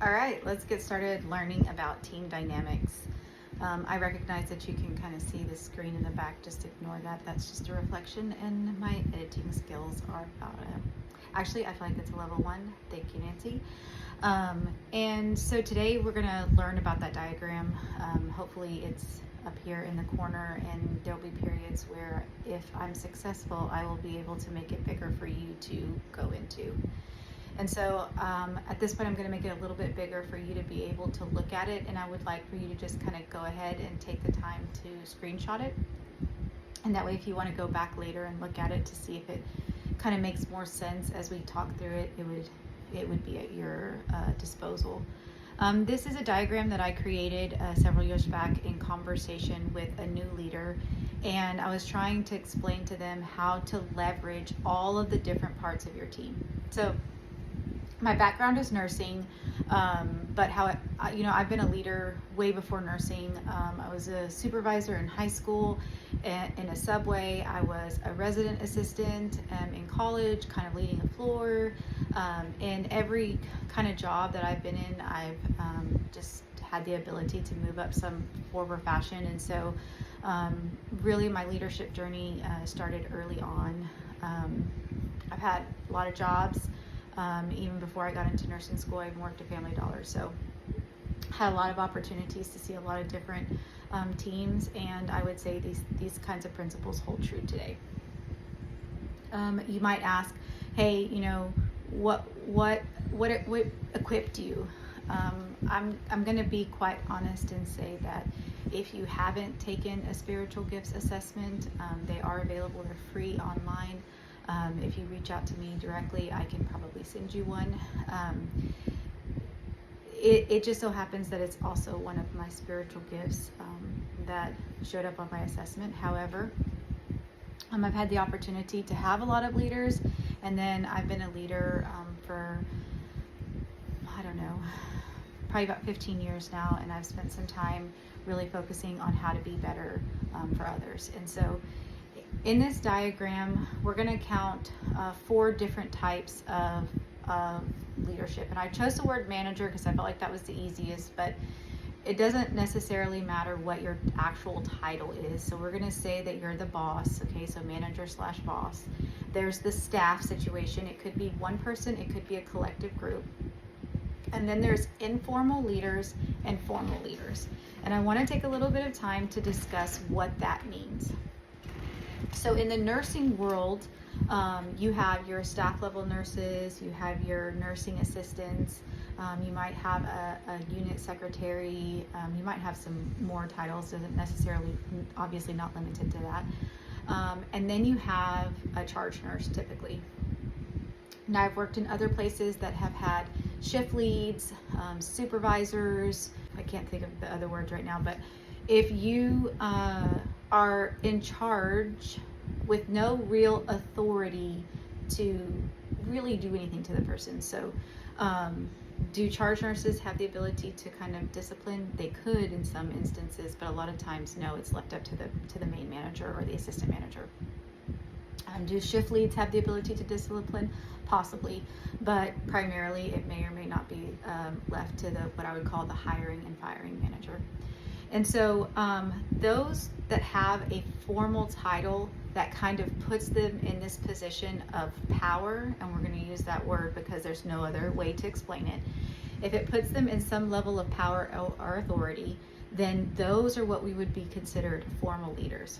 All right, let's get started learning about team dynamics. I recognize that you can kind of see the screen in the back. Just ignore that. That's just a reflection, and my editing skills are about actually, I feel like it's a level 1. Thank you, Nancy. And so today we're going to learn about that diagram. Hopefully it's up here in the corner, and there'll be periods where if I'm successful, I will be able to make it bigger for you to go into. And so at this point, I'm going to make it a little bit bigger for you to be able to look at it. And I would like for you to just kind of go ahead and take the time to screenshot it. And that way, if you want to go back later and look at it to see if it kind of makes more sense as we talk through it, it would be at your disposal. This is a diagram that I created several years back in conversation with a new leader. And I was trying to explain to them how to leverage all of the different parts of your team. So my background is nursing, but I've been a leader way before nursing. I was a supervisor in high school, in a subway. I was a resident assistant in college, kind of leading a floor. In every kind of job that I've been in, I've just had the ability to move up some form or fashion. And so really my leadership journey started early on. I've had a lot of jobs. Even before I got into nursing school, I worked at Family Dollar, so had a lot of opportunities to see a lot of different teams, and I would say these kinds of principles hold true today. You might ask, hey, what equipped you? I'm going to be quite honest and say that if you haven't taken a spiritual gifts assessment, they are available. They're free online. If you reach out to me directly, I can probably send you one. It just so happens that it's also one of my spiritual gifts that showed up on my assessment. However, I've had the opportunity to have a lot of leaders, and then I've been a leader for, I don't know, probably about 15 years now, and I've spent some time really focusing on how to be better for others. And so in this diagram, we're going to count 4 different types of leadership. And I chose the word manager because I felt like that was the easiest, but it doesn't necessarily matter what your actual title is. So we're going to say that you're the boss, okay? So manager/boss. There's the staff situation. It could be one person, it could be a collective group. And then there's informal leaders and formal leaders. And I want to take a little bit of time to discuss what that means. So in the nursing world, you have your staff level nurses, you have your nursing assistants, you might have a unit secretary, you might have some more titles, doesn't necessarily, obviously not limited to that. And then you have a charge nurse typically. Now I've worked in other places that have had shift leads, supervisors, I can't think of the other words right now, but if you are in charge with no real authority to really do anything to the person. So do charge nurses have the ability to kind of discipline? They could in some instances, but a lot of times no, it's left up to the main manager or the assistant manager. Do shift leads have the ability to discipline? Possibly, but primarily it may or may not be left to what I would call the hiring and firing manager. And so those that have a formal title that kind of puts them in this position of power, and we're going to use that word because there's no other way to explain it. If it puts them in some level of power or authority, then those are what we would be considered formal leaders.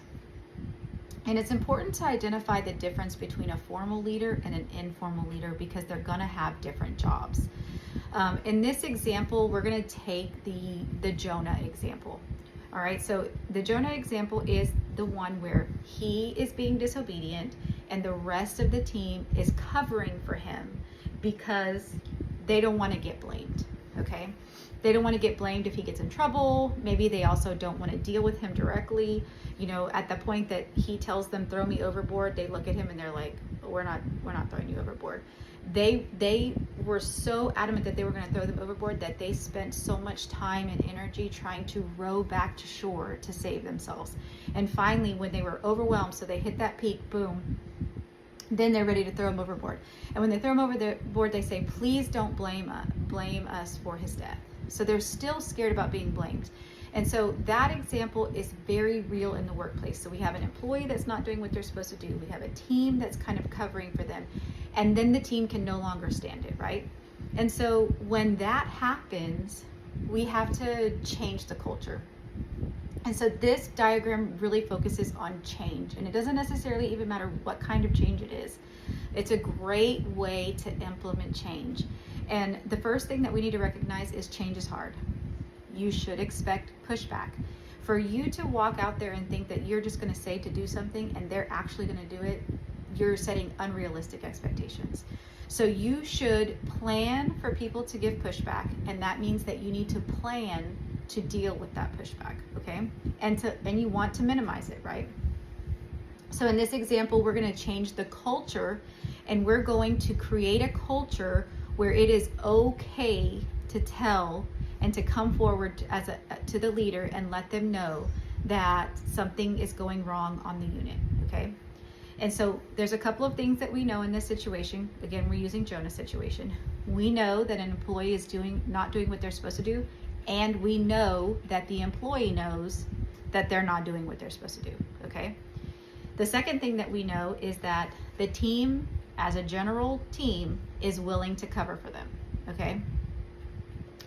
And it's important to identify the difference between a formal leader and an informal leader because they're going to have different jobs. In this example, we're going to take the Jonah example. All right, so the Jonah example is the one where he is being disobedient and the rest of the team is covering for him because they don't want to get blamed, okay? They don't want to get blamed if he gets in trouble. Maybe they also don't want to deal with him directly. At the point that he tells them, throw me overboard, they look at him and they're like, we're not throwing you overboard. They were so adamant that they were going to throw them overboard that they spent so much time and energy trying to row back to shore to save themselves. And finally, when they were overwhelmed, so they hit that peak, boom, then they're ready to throw him overboard. And when they throw him overboard, they say, please don't blame us for his death. So they're still scared about being blamed. And so that example is very real in the workplace. So we have an employee that's not doing what they're supposed to do. We have a team that's kind of covering for them. And then the team can no longer stand it, right? And so when that happens, we have to change the culture. And so this diagram really focuses on change, and it doesn't necessarily even matter what kind of change it is. It's a great way to implement change. And the first thing that we need to recognize is change is hard. You should expect pushback. For you to walk out there and think that you're just going to say to do something and they're actually going to do it, you're setting unrealistic expectations. So you should plan for people to give pushback, and that means that you need to plan to deal with that pushback, okay? And you want to minimize it, right? So in this example, we're going to change the culture, and we're going to create a culture where it is okay to tell and to come forward to the leader and let them know that something is going wrong on the unit, okay? And so there's a couple of things that we know in this situation. Again, we're using Jonah's situation. We know that an employee is not doing what they're supposed to do, and we know that the employee knows that they're not doing what they're supposed to do, okay? The second thing that we know is that the team, as a general team, is willing to cover for them, okay?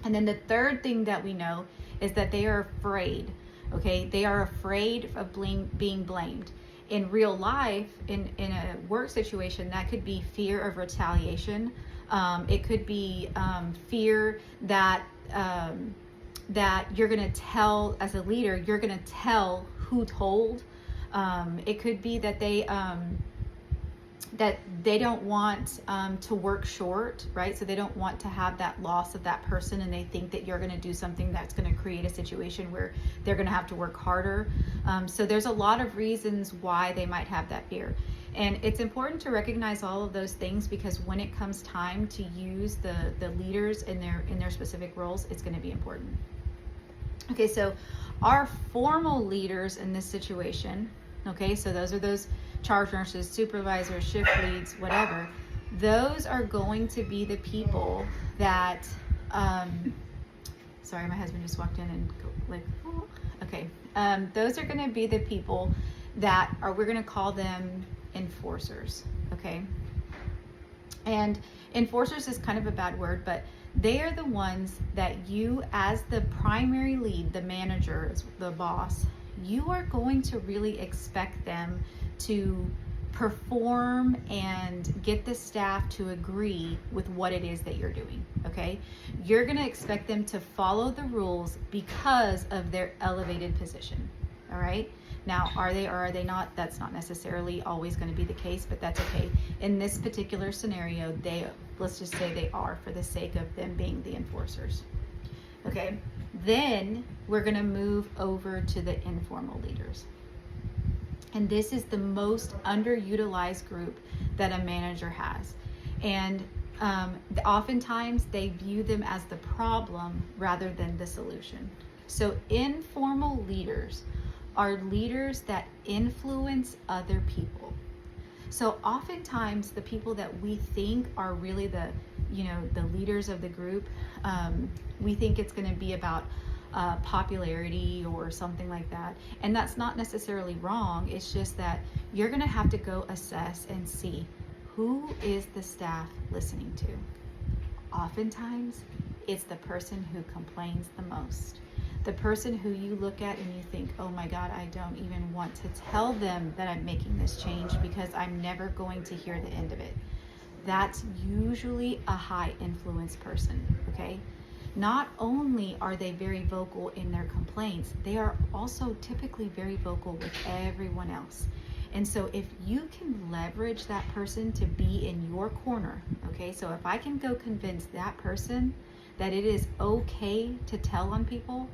And then the third thing that we know is that they are afraid, okay? They are afraid of being blamed. In real life, in a work situation, that could be fear of retaliation. It could be fear that you're going to tell, as a leader, you're going to tell who told. It could be that they don't want to work short, right? So they don't want to have that loss of that person, and they think that you're going to do something that's going to create a situation where they're going to have to work harder. So there's a lot of reasons why they might have that fear. And it's important to recognize all of those things, because when it comes time to use the leaders in their specific roles, it's going to be important. Okay, so our formal leaders in this situation, okay, so those are those charge nurses, supervisors, shift leads, whatever. Those are going to be the people that, sorry, my husband just walked in and okay. Those are going to be the people that we're going to call them enforcers, okay? And enforcers is kind of a bad word, but they are the ones that you, as the primary lead, the manager, the boss, you are going to really expect them to perform and get the staff to agree with what it is that you're doing, okay? You're going to expect them to follow the rules because of their elevated position, all right? Now, are they or are they not? That's not necessarily always going to be the case, but that's okay. In this particular scenario, let's just say they are, for the sake of them being the enforcers. Okay, then we're going to move over to the informal leaders. And this is the most underutilized group that a manager has. And oftentimes they view them as the problem rather than the solution. So informal leaders are leaders that influence other people. So oftentimes the people that we think are really the leaders of the group, we think it's going to be about popularity or something like that. And that's not necessarily wrong. It's just that you're going to have to go assess and see, who is the staff listening to? Oftentimes, it's the person who complains the most. The person who you look at and you think, oh my God, I don't even want to tell them that I'm making this change because I'm never going to hear the end of it. That's usually a high influence person, okay? Not only are they very vocal in their complaints, they are also typically very vocal with everyone else. And so if you can leverage that person to be in your corner, okay? So if I can go convince that person that it is okay to tell on people,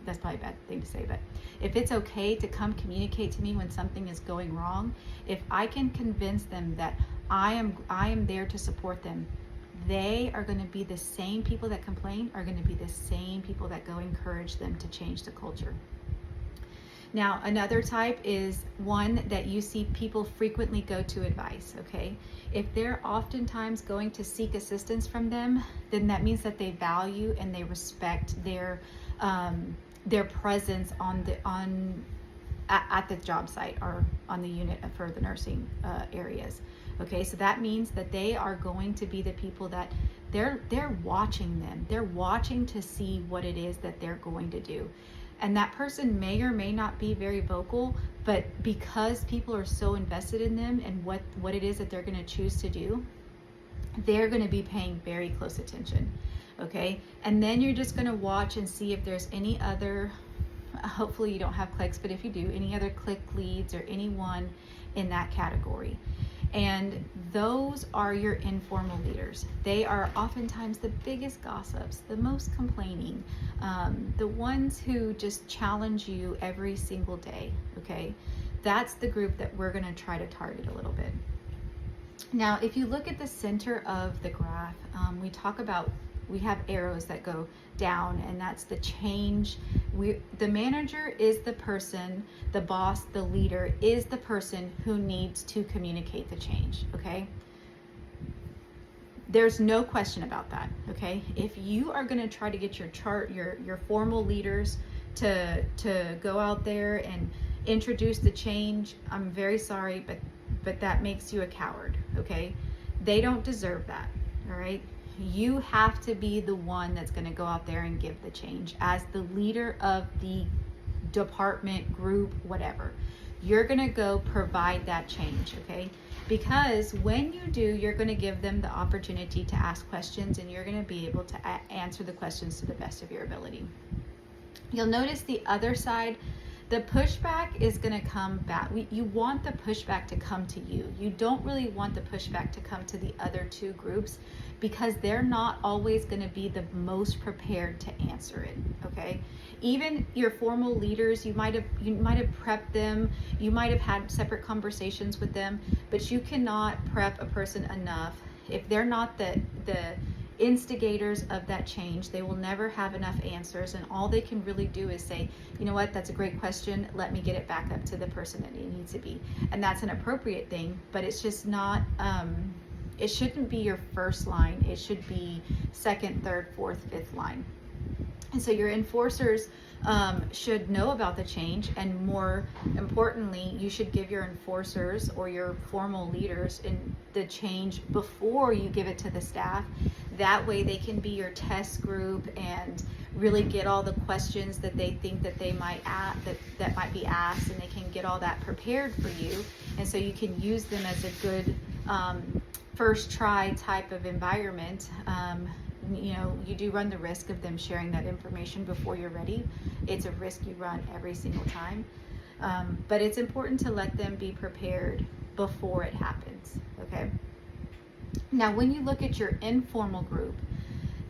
that's probably a bad thing to say, but if it's okay to come communicate to me when something is going wrong, if I can convince them that I am there to support them, they are going to be the same people that complain are going to be the same people that go encourage them to change the culture. Now, another type is one that you see people frequently go to advice, okay? If they're oftentimes going to seek assistance from them, then that means that they value and they respect their presence at the job site or on the unit for the nursing areas. Okay, so that means that they are going to be the people that they're watching them. They're watching to see what it is that they're going to do. And that person may or may not be very vocal, but because people are so invested in them and what it is that they're going to choose to do, they're going to be paying very close attention. Okay, and then you're just going to watch and see if there's any other, hopefully you don't have clicks, but if you do, any other click leads or anyone in that category. And those are your informal leaders. They are oftentimes the biggest gossips, the most complaining, the ones who just challenge you every single day, okay? That's the group that we're gonna try to target a little bit. Now, if you look at the center of the graph, we have arrows that go down, and that's the change. The manager is the person, the boss, the leader is the person who needs to communicate the change, okay? There's no question about that, okay? If you are gonna try to get your formal leaders to go out there and introduce the change, I'm very sorry, but that makes you a coward, okay? They don't deserve that, all right? You have to be the one that's going to go out there and give the change as the leader of the department, group, whatever. You're going to go provide that change, okay? Because when you do, you're going to give them the opportunity to ask questions, and you're going to be able to answer the questions to the best of your ability. You'll notice the other side, the pushback is going to come back. You want the pushback to come to you. You don't really want the pushback to come to the other two groups, because they're not always going to be the most prepared to answer it, okay? Even your formal leaders, you might have prepped them, you might have had separate conversations with them, but you cannot prep a person enough. If they're not the instigators of that change, they will never have enough answers, and all they can really do is say, you know what, that's a great question, let me get it back up to the person that it needs to be. And that's an appropriate thing, but it's just not, it shouldn't be your first line. It should be second, third, fourth, fifth line. And so your enforcers should know about the change, and more importantly, you should give your enforcers or your formal leaders in the change before you give it to the staff. That way they can be your test group and really get all the questions that they think that they might that might be asked, and they can get all that prepared for you. And so you can use them as a good first try type of environment. You know, you do run the risk of them sharing that information before you're ready. It's a risk you run every single time. But it's important to let them be prepared before it happens, okay? Now, when you look at your informal group,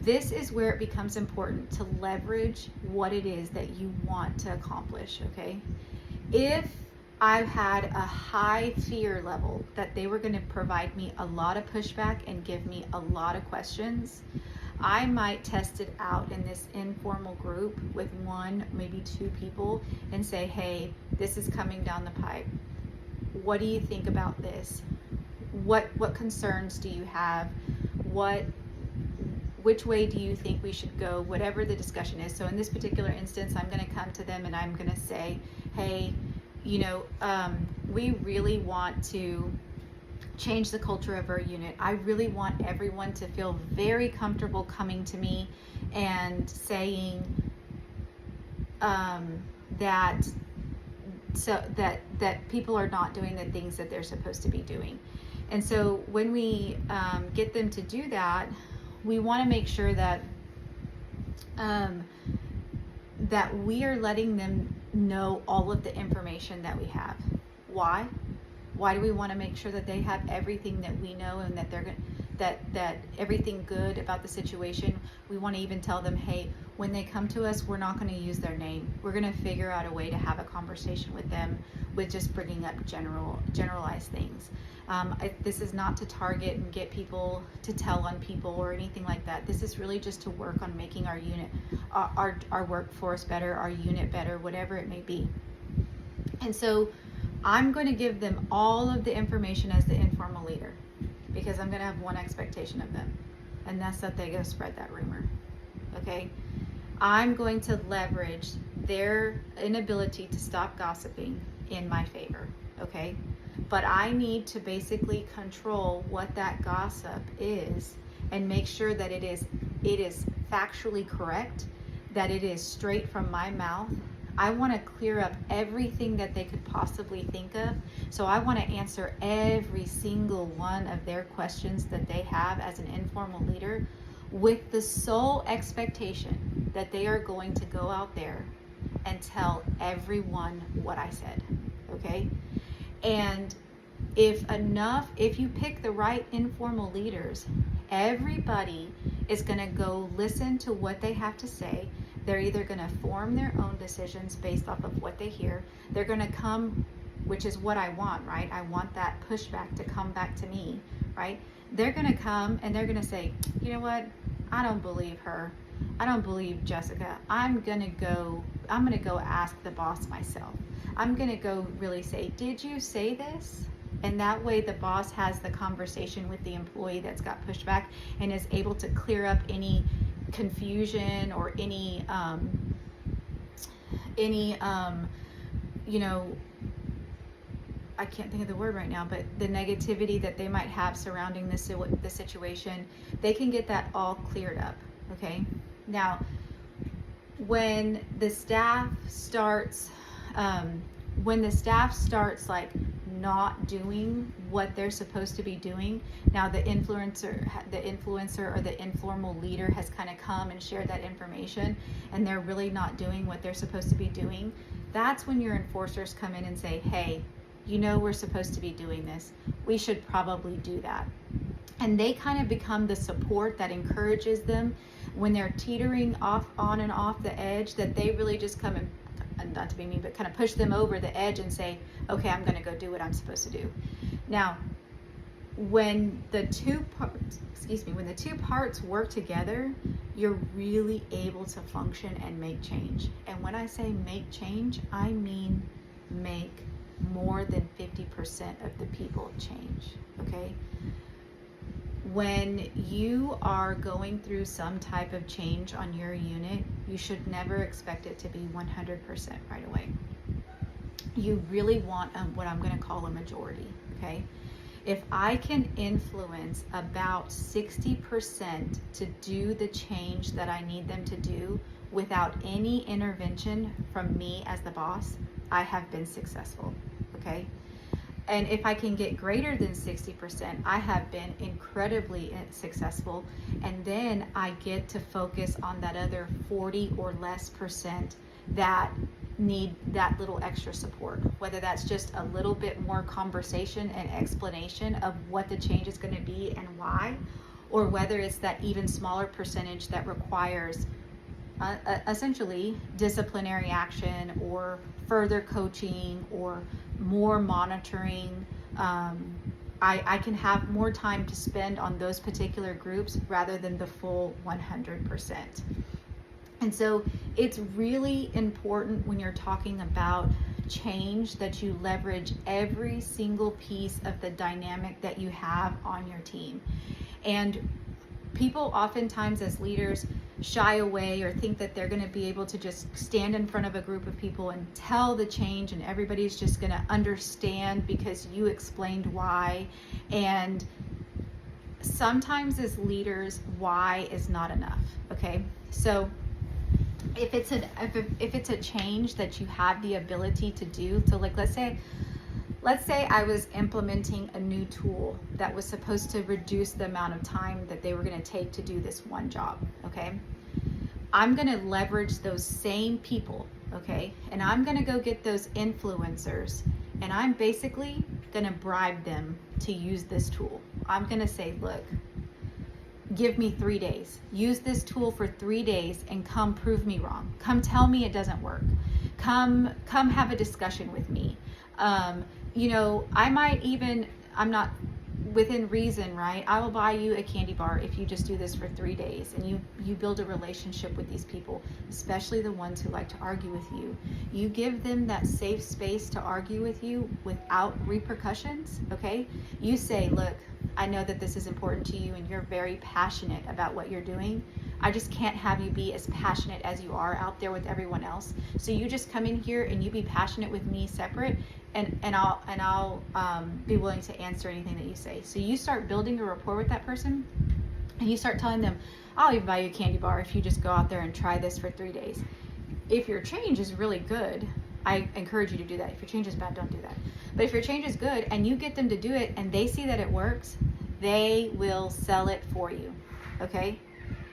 this is where it becomes important to leverage what it is that you want to accomplish, okay? If I had a high fear level that they were going to provide me a lot of pushback and give me a lot of questions, I might test it out in this informal group with one, maybe two people, and say, hey, this is coming down the pipe. What do you think about this? What concerns do you have? Which way do you think we should go? Whatever the discussion is. So in this particular instance, I'm going to come to them and I'm going to say, hey, you know, we really want to change the culture of our unit. I really want everyone to feel very comfortable coming to me and saying that people are not doing the things that they're supposed to be doing. And so when we get them to do that, we want to make sure that that we are letting them know all of the information that we have. Why? Why do we want to make sure that they have everything that we know, and that they're going that everything good about the situation? We want to even tell them, hey, when they come to us, we're not going to use their name. We're going to figure out a way to have a conversation with them with just bringing up generalized things. This is not to target and get people to tell on people or anything like that. This is really just to work on making our unit, our workforce better, our unit better, whatever it may be. And so I'm going to give them all of the information as the informal leader, because I'm going to have one expectation of them, and that's that they go spread that rumor. Okay? I'm going to leverage their inability to stop gossiping in my favor. Okay? But I need to basically control what that gossip is and make sure that it is factually correct, that it is straight from my mouth. I want to clear up everything that they could possibly think of. So I want to answer every single one of their questions that they have as an informal leader, with the sole expectation that they are going to go out there and tell everyone what I said. Okay? And if you pick the right informal leaders, everybody is going to go listen to what they have to say. They're either going to form their own decisions based off of what they hear. They're going to come, which is what I want, right? I want that pushback to come back to me, right? They're going to come and they're going to say, you know what? I don't believe her. I don't believe Jessica. I'm going to go ask the boss myself. I'm going to go really say, did you say this? And that way the boss has the conversation with the employee that's got pushed back and is able to clear up any confusion or any I can't think of the word right now, but the negativity that they might have surrounding the situation. They can get that all cleared up. Okay? Now, when the staff starts like not doing what they're supposed to be doing, now the influencer or the informal leader has kind of come and shared that information, and they're really not doing what they're supposed to be doing, that's when your enforcers come in and say, hey, you know, we're supposed to be doing this. We should probably do that. And they kind of become the support that encourages them when they're teetering on and off the edge, that they really just come and, not to be mean, but kind of push them over the edge and say, okay, I'm going to go do what I'm supposed to do. Now, when the two parts work together, you're really able to function and make change. And when I say make change, I mean make more than 50% of the people change. Okay? When you are going through some type of change on your unit, you should never expect it to be 100% right away. You really want what I'm going to call a majority. Okay? If I can influence about 60% to do the change that I need them to do without any intervention from me as the boss, I have been successful. Okay? And if I can get greater than 60%, I have been incredibly successful. And then I get to focus on that other 40 or less percent that need that little extra support, whether that's just a little bit more conversation and explanation of what the change is going to be and why, or whether it's that even smaller percentage that requires essentially disciplinary action or further coaching or more monitoring. I can have more time to spend on those particular groups rather than the full 100%. And so it's really important when you're talking about change that you leverage every single piece of the dynamic that you have on your team. And people oftentimes as leaders shy away or think that they're going to be able to just stand in front of a group of people and tell the change and everybody's just going to understand because you explained why. And sometimes as leaders, why is not enough. Okay? So if it's a change that you have the ability to do, so like let's say I was implementing a new tool that was supposed to reduce the amount of time that they were going to take to do this one job, okay? I'm going to leverage those same people, okay? And I'm going to go get those influencers, and I'm basically going to bribe them to use this tool. I'm going to say, look, give me 3 days. Use this tool for 3 days and come prove me wrong. Come tell me it doesn't work. Come have a discussion with me. within reason, right? I will buy you a candy bar if you just do this for 3 days. And you build a relationship with these people, especially the ones who like to argue with you. You give them that safe space to argue with you without repercussions, okay? You say, look, I know that this is important to you and you're very passionate about what you're doing. I just can't have you be as passionate as you are out there with everyone else. So you just come in here and you be passionate with me separate, and I'll be willing to answer anything that you say. So you start building a rapport with that person, and you start telling them, I'll even buy you a candy bar if you just go out there and try this for 3 days. If your change is really good, I encourage you to do that. If your change is bad, don't do that. But if your change is good and you get them to do it and they see that it works, they will sell it for you, okay?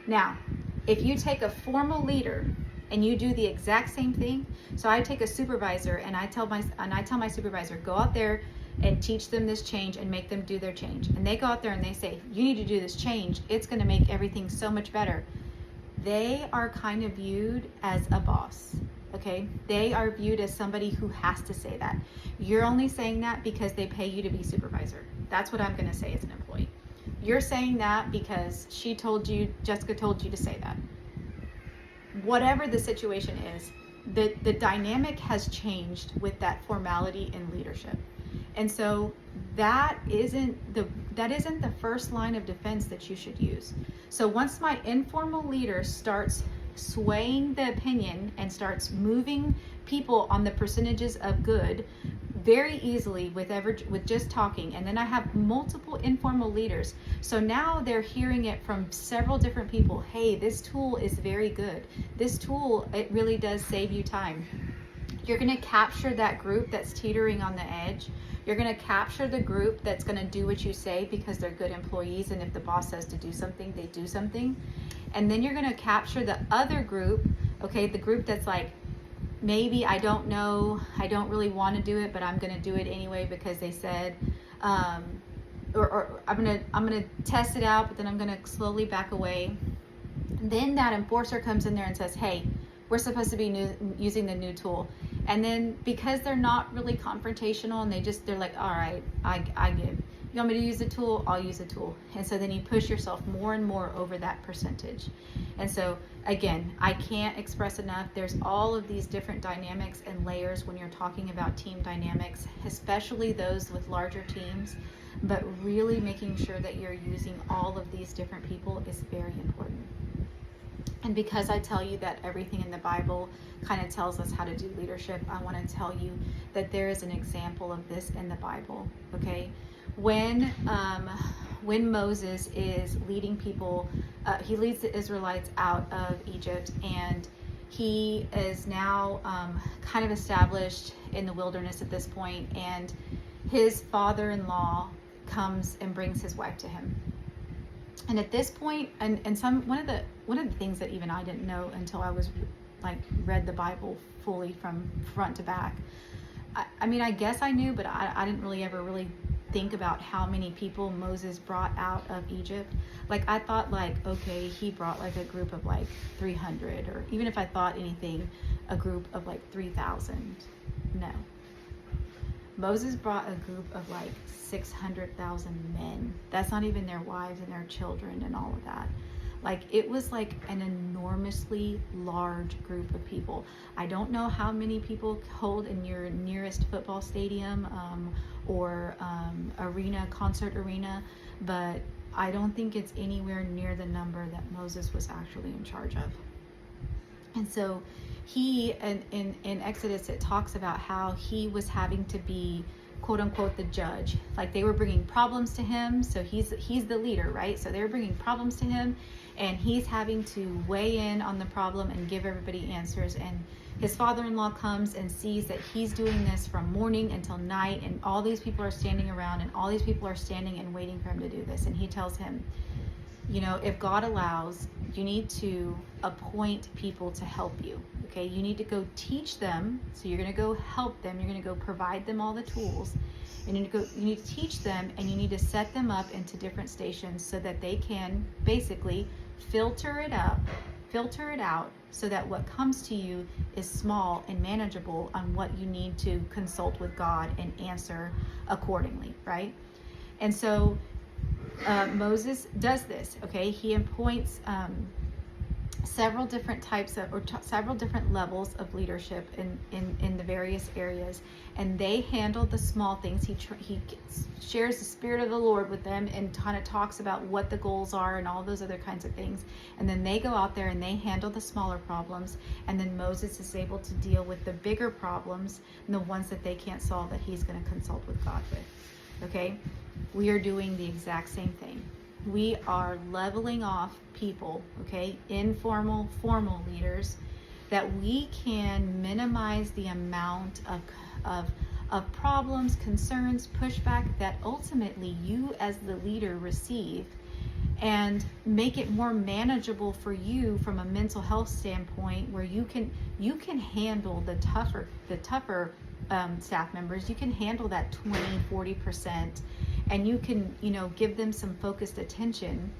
Now, if you take a formal leader and you do the exact same thing, so I take a supervisor and I tell my supervisor, go out there and teach them this change and make them do their change. And they go out there and they say, you need to do this change. It's going to make everything so much better. They are kind of viewed as a boss, okay? They are viewed as somebody who has to say that. You're only saying that because they pay you to be supervisor. That's what I'm going to say as an employee. You're saying that because Jessica told you to say that. Whatever the situation is, the dynamic has changed with that formality in leadership. And so that isn't the first line of defense that you should use. So once my informal leader starts swaying the opinion and starts moving people on the percentages of good very easily with just talking, and then I have multiple informal leaders, so now they're hearing it from several different people. Hey, this tool is very good. This tool, it really does save you time. You're going to capture that group that's teetering on the edge. You're going to capture the group that's going to do what you say because they're good employees, and if the boss says to do something, they do something. And then you're going to capture the other group, okay, the group that's like, maybe I don't know, I don't really want to do it, but I'm going to do it anyway because they said, or I'm going to test it out, but then I'm going to slowly back away. Then that enforcer comes in there and says, hey, we're supposed to be using the new tool. And then because they're not really confrontational and they're like, all right, I give. You want me to use the tool? I'll use the tool. And so then you push yourself more and more over that percentage. And so again, I can't express enough. There's all of these different dynamics and layers when you're talking about team dynamics, especially those with larger teams. But really making sure that you're using all of these different people is very important. And because I tell you that everything in the Bible kind of tells us how to do leadership, I want to tell you that there is an example of this in the Bible, okay? When Moses is leading people, he leads the Israelites out of Egypt, and he is now kind of established in the wilderness at this point, and his father-in-law comes and brings his wife to him. And at this point, and one of the things that even I didn't know until I was read the Bible fully from front to back. I mean, I guess I knew, but I didn't really ever really think about how many people Moses brought out of Egypt. I thought okay, he brought a group of 300, or even if I thought anything, a group of 3,000. No. Moses brought a group of 600,000 men. That's not even their wives and their children and all of that. It was an enormously large group of people. I don't know how many people hold in your nearest football stadium or concert arena, but I don't think it's anywhere near the number that Moses was actually in charge of. And so he, in Exodus, it talks about how he was having to be, quote unquote, the judge. They were bringing problems to him, so he's the leader, right? So they were bringing problems to him, and he's having to weigh in on the problem and give everybody answers. And his father-in-law comes and sees that he's doing this from morning until night, and all these people are standing around, and all these people are standing and waiting for him to do this. And he tells him, if God allows, you need to appoint people to help you. Okay, you need to go teach them. So you're going to go help them. You're going to go provide them all the tools. And you need to teach them, and you need to set them up into different stations so that they can basically filter it out so that what comes to you is small and manageable on what you need to consult with God and answer accordingly, right? And so Moses does this, okay? He appoints several different types of, or several different levels of leadership in the various areas, and they handle the small things. He shares the Spirit of the Lord with them and kind of talks about what the goals are and all those other kinds of things, and then they go out there and they handle the smaller problems, and then Moses is able to deal with the bigger problems and the ones that they can't solve, that he's going to consult with God with. Okay, we are doing the exact same thing. We are leveling off people, okay, informal, formal leaders, that we can minimize the amount of problems, concerns, pushback that ultimately you as the leader receive, and make it more manageable for you from a mental health standpoint, where you can handle the tougher staff members. You can handle that 20-40%, and you can give them some focused attention.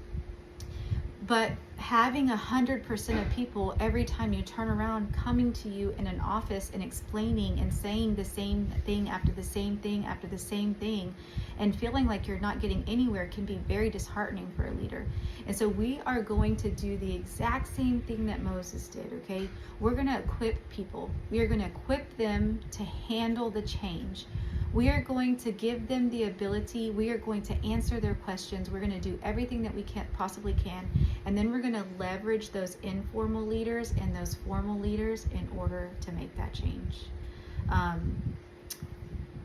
But having 100% of people every time you turn around coming to you in an office and explaining and saying the same thing after the same thing after the same thing, and feeling like you're not getting anywhere, can be very disheartening for a leader. And so we are going to do the exact same thing that Moses did, okay? We're going to equip people. We are going to equip them to handle the change. We are going to give them the ability. We are going to answer their questions. We're going to do everything that we possibly can. And then we're going to leverage those informal leaders and those formal leaders in order to make that change.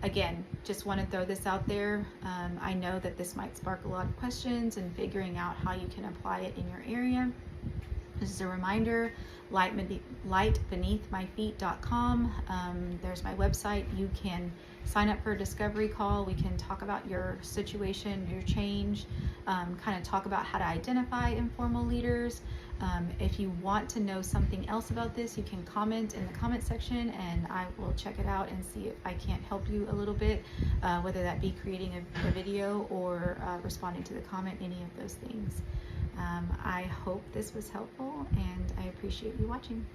Again, just want to throw this out there. I know that this might spark a lot of questions and figuring out how you can apply it in your area. Just a reminder, lightbeneathmyfeet.com. There's my website. You can sign up for a discovery call. We can talk about your situation, your change, kind of talk about how to identify informal leaders. If you want to know something else about this, you can comment in the comment section, and I will check it out and see if I can't help you a little bit, whether that be creating a video or responding to the comment, any of those things. I hope this was helpful, and I appreciate you watching.